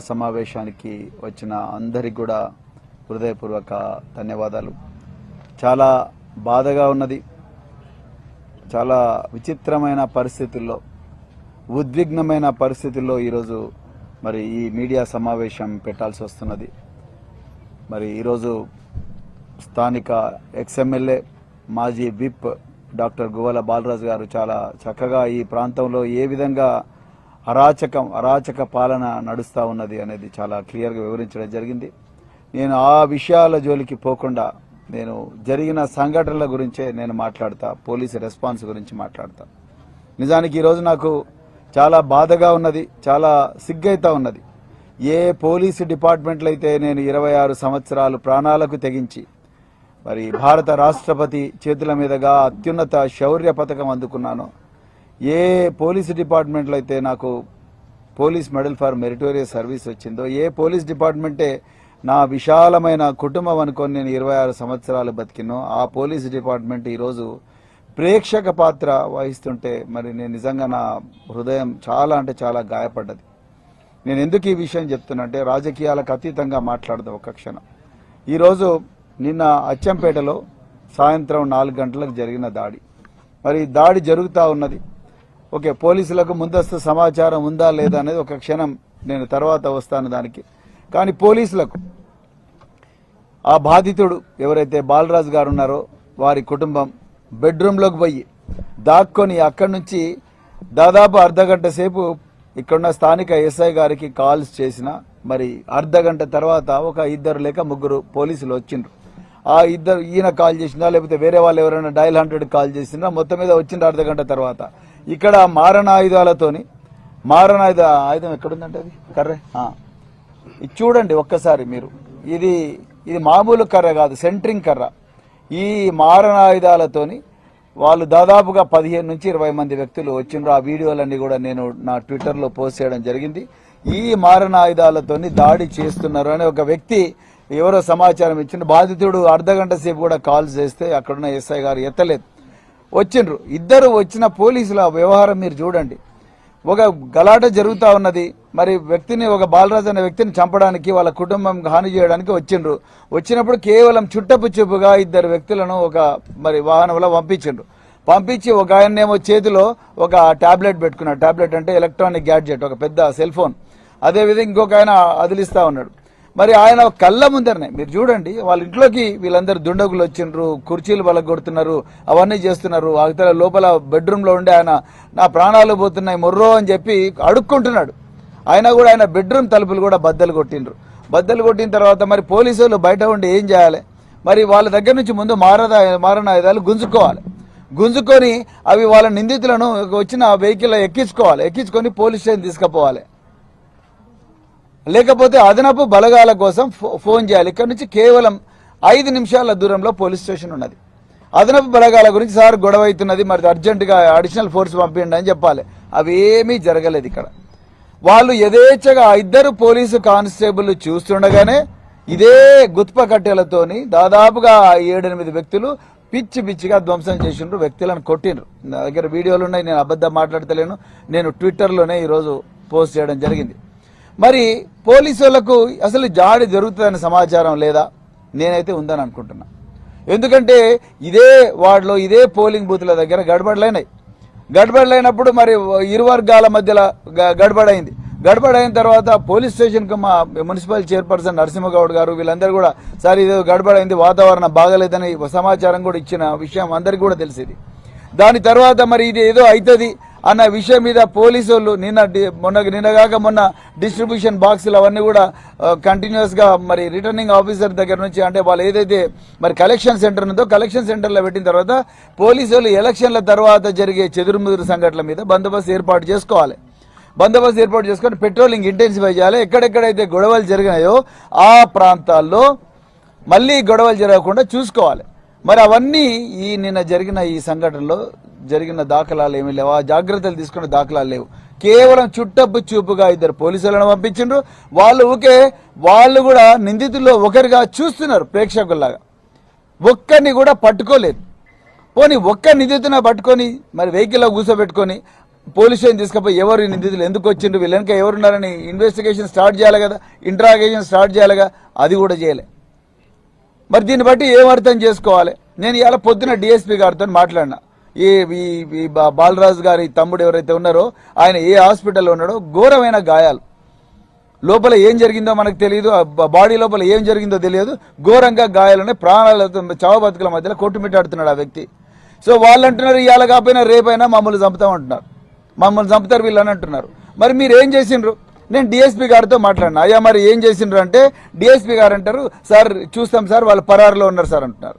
సమావేశానికి వచ్చిన అందరికి కూడా హృదయపూర్వక ధన్యవాదాలు. చాలా బాధగా ఉన్నది. చాలా విచిత్రమైన పరిస్థితుల్లో, ఉద్విగ్నమైన పరిస్థితుల్లో ఈరోజు మరి ఈ మీడియా సమావేశం పెట్టాల్సి వస్తున్నది. మరి ఈరోజు స్థానిక ఎక్స్ఎమ్మెల్యే మాజీ విప్ డాక్టర్ గువ్వల బాలరాజు గారు చాలా చక్కగా ఈ ప్రాంతంలో ఏ విధంగా అరాచక పాలన నడుస్తూ ఉన్నది అనేది చాలా క్లియర్గా వివరించడం జరిగింది. నేను ఆ విషయాల జోలికి పోకుండా నేను జరిగిన సంఘటనల గురించే నేను మాట్లాడతా, పోలీసు రెస్పాన్స్ గురించి మాట్లాడతా. నిజానికి ఈరోజు నాకు చాలా బాధగా ఉన్నది, చాలా సిగ్గైతా ఉన్నది. ఏ పోలీసు డిపార్ట్మెంట్లో అయితే నేను 26 సంవత్సరాలు ప్రాణాలకు తెగించి మరి భారత రాష్ట్రపతి చేతుల మీదుగా అత్యున్నత శౌర్య పథకం అందుకున్నానో, ఏ పోలీసు డిపార్ట్మెంట్లో అయితే నాకు police medal for meritorious service వచ్చిందో, ఏ పోలీస్ డిపార్ట్మెంటే నా విశాలమైన కుటుంబం అనుకొని నేను 26 సంవత్సరాలు బతికినో, ఆ పోలీస్ డిపార్ట్మెంట్ ఈరోజు ప్రేక్షక పాత్ర వహిస్తుంటే మరి నేను నిజంగా నా హృదయం చాలా అంటే చాలా గాయపడ్డది. నేను ఎందుకు ఈ విషయం చెప్తున్నా అంటే రాజకీయాలకు అతీతంగా మాట్లాడదాం ఒక క్షణం. ఈరోజు నిన్న అచ్చంపేటలో సాయంత్రం 4 గంటలకు జరిగిన దాడి, మరి దాడి జరుగుతూ ఉన్నది. ఓకే, పోలీసులకు ముందస్తు సమాచారం ఉందా లేదా అనేది ఒక క్షణం నేను తర్వాత వస్తాను దానికి. కానీ పోలీసులకు ఆ బాధితుడు ఎవరైతే బాలరాజు గారు ఉన్నారో వారి కుటుంబం బెడ్రూమ్లోకి పోయి దాక్కొని అక్కడి నుంచి దాదాపు అర్ధగంట సేపు ఇక్కడున్న స్థానిక ఎస్ఐ గారికి కాల్స్ చేసిన మరి అర్ధగంట తర్వాత ఒక 2 లేక 3 పోలీసులు వచ్చిండ్రు. ఆ ఈయన కాల్ చేసినా లేకపోతే వేరే వాళ్ళు ఎవరైనా డయల్ 100 కాల్ చేసినా మొత్తం మీద వచ్చిండ్రు అర్ధగంట తర్వాత. ఇక్కడ మారణాయుధాలతోని ఆయుధం ఎక్కడుందంటే అది కర్రే ఇది చూడండి ఒక్కసారి మీరు. ఇది మామూలు కర్ర కాదు, సెంట్రింగ్ కర్ర. ఈ మారణాయుధాలతోని వాళ్ళు దాదాపుగా 15 నుంచి 20 మంది వ్యక్తులు వచ్చిండ్రు. ఆ వీడియోలన్నీ కూడా నేను నా ట్విట్టర్లో పోస్ట్ చేయడం జరిగింది. ఈ మారణాయుధాలతోని దాడి చేస్తున్నారు అని ఒక వ్యక్తి ఎవరో సమాచారం ఇచ్చిండ్రు. బాధితుడు అర్ధగంట సేపు కూడా కాల్ చేస్తే అక్కడున్న ఎస్ఐ గారు ఎత్తలేదు. వచ్చిండ్రు ఇద్దరు. వచ్చిన పోలీసుల వ్యవహారం మీరు చూడండి. ఒక గలాట జరుగుతూ ఉన్నది. మరి వ్యక్తిని, ఒక బాలరాజు అనే వ్యక్తిని చంపడానికి, వాళ్ళ కుటుంబం హాని చేయడానికి వచ్చిండ్రు. వచ్చినప్పుడు కేవలం చుట్టపు చూపుగా 2 వ్యక్తులను ఒక మరి వాహనంలో పంపించి ఒక ఆయన్నేమో చేతిలో ఒక టాబ్లెట్ పెట్టుకున్నాడు. టాబ్లెట్ అంటే ఎలక్ట్రానిక్ గ్యాడ్జెట్, ఒక పెద్ద సెల్ ఫోన్. అదేవిధంగా ఇంకొక ఆయన అదిలిస్తా ఉన్నాడు. మరి ఆయన కళ్ళ ముందరనే మీరు చూడండి, వాళ్ళ ఇంట్లోకి వీళ్ళందరూ దుండగులు వచ్చిండ్రు, కుర్చీలు బలగొడుతున్నారు, అవన్నీ చేస్తున్నారు. అవతల లోపల బెడ్రూమ్లో ఉండి ఆయన నా ప్రాణాలు పోతున్నాయి మొర్రో అని చెప్పి అడుక్కుంటున్నాడు. అయినా కూడా ఆయన బెడ్రూమ్ తలుపులు కూడా బద్దలు కొట్టిండ్రు. బద్దలు కొట్టిన తర్వాత మరి పోలీసులు బయట ఉండి ఏం చేయాలి? మరి వాళ్ళ దగ్గర నుంచి ముందు మారణాయుధాలు గుంజుకొని అవి వాళ్ళ నిందితులను వచ్చిన వెహికల్ ఎక్కించుకొని పోలీస్ స్టేషన్ తీసుకుపోవాలి. లేకపోతే అదనపు బలగాల కోసం ఫోన్ చేయాలి. ఇక్కడ నుంచి కేవలం 5 నిమిషాల దూరంలో పోలీస్ స్టేషన్ ఉన్నది. అదనపు బలగాల గురించి సార్ గొడవ అవుతున్నది, మరి అర్జెంటుగా అడిషనల్ ఫోర్స్ పంపించండి అని చెప్పాలి. అవి ఏమీ జరగలేదు. ఇక్కడ వాళ్ళు యథేచ్ఛగా 2 పోలీసు కానిస్టేబుల్ చూస్తుండగానే ఇదే గుత్ప కట్టెలతోని దాదాపుగా 7-8 వ్యక్తులు పిచ్చిగా ధ్వంసం చేసిండ్రు, వ్యక్తులను కొట్టిండ్రు. నా దగ్గర వీడియోలు ఉన్నాయి, నేను అబద్ధం మాట్లాడతలేను. నేను ట్విట్టర్లోనే ఈరోజు పోస్ట్ చేయడం జరిగింది. మరి పోలీసులకు అసలు జాడి జరుగుతుందనే సమాచారం లేదా? నేనైతే ఉందని అనుకుంటున్నా. ఎందుకంటే ఇదే వార్డులో, ఇదే పోలింగ్ బూత్ల దగ్గర గడబడలైనప్పుడు మరి ఇరు వర్గాల మధ్యలో గడబడైన తర్వాత పోలీస్ స్టేషన్కి మా మున్సిపల్ చైర్పర్సన్ నరసింహగౌడ్ గారు వీళ్ళందరూ కూడా సార్ ఇది గడబడైంది, వాతావరణం బాగలేదని సమాచారం కూడా ఇచ్చిన విషయం అందరికీ కూడా తెలిసింది. దాని తర్వాత మరి ఇది ఏదో అవుతుంది అన్న విషయం మీద పోలీసు వాళ్ళు మొన్న డిస్ట్రిబ్యూషన్ బాక్సులు అవన్నీ కూడా కంటిన్యూస్ గా మరి రిటర్నింగ్ ఆఫీసర్ దగ్గర నుంచి, అంటే వాళ్ళు ఏదైతే మరి కలెక్షన్ సెంటర్ ఉందో కలెక్షన్ సెంటర్లో పెట్టిన తర్వాత పోలీసు వాళ్ళు ఎలక్షన్ల తర్వాత జరిగే చెదురుముదురు సంఘటనల మీద బందోబస్తు ఏర్పాటు చేసుకొని పెట్రోలింగ్ ఇంటెన్సిఫై చేయాలి. ఎక్కడెక్కడైతే గొడవలు జరిగినాయో ఆ ప్రాంతాల్లో మళ్ళీ గొడవలు జరగకుండా చూసుకోవాలి. మరి అవన్నీ నిన్న జరిగిన ఈ సంఘటనలో జరిగిన దాఖలాలు ఏమీ లేవు, ఆ జాగ్రత్తలు తీసుకున్న దాఖలాలు లేవు. కేవలం చుట్టపు చూపుగా 2 పోలీసులను పంపించిండ్రు. వాళ్ళు కూడా నిందితుల్లో ఒకరిగా చూస్తున్నారు, ప్రేక్షకుల్లాగా. ఒక్కరిని కూడా పట్టుకోలేదు. పోనీ ఒక్క నిందితున పట్టుకొని మరి వెహికల్లో కూర్చోబెట్టుకొని పోలీస్ స్టేషన్ తీసుకుపోయి ఎవరు ఈ నిందితులు ఎందుకు వచ్చిండ్రు వీళ్ళు వెనక ఎవరున్నారని ఇన్వెస్టిగేషన్ స్టార్ట్ చేయాలి కదా, ఇంట్రాగేషన్ స్టార్ట్ చేయాలిగా, అది కూడా చేయలే. మరి దీన్ని బట్టి ఏం అర్థం చేసుకోవాలి? నేను ఇవాళ పొద్దున డిఎస్పీ గారితో మాట్లాడినా. ఈ బాలరాజు గారి తమ్ముడు ఎవరైతే ఉన్నారో ఆయన ఏ హాస్పిటల్లో ఉన్నాడో ఘోరమైన గాయాలు, లోపల ఏం జరిగిందో మనకు తెలియదు, బాడీ లోపల ఏం జరిగిందో తెలియదు, ఘోరంగా గాయాలున్నాయి, ప్రాణాలతో చావ బతుకుల మధ్యలో కొట్టుమిట్టాడుతున్నాడు ఆ వ్యక్తి. సో వాళ్ళు అంటున్నారు ఇవాళ కాకపోయినా రేపైనా మమ్మల్ని చంపుతామంటున్నారు, మమ్మల్ని చంపుతారు వీళ్ళు అని అంటున్నారు. మరి మీరు ఏం చేసిండ్రు? నేను డిఎస్పీ గారితో మాట్లాడినా. అయ్యా మరి ఏం చేసిండ్రు అంటే డిఎస్పీ గారు అంటారు, సార్ చూస్తాం సార్ వాళ్ళు పరారులో ఉన్నారు సార్ అంటున్నారు.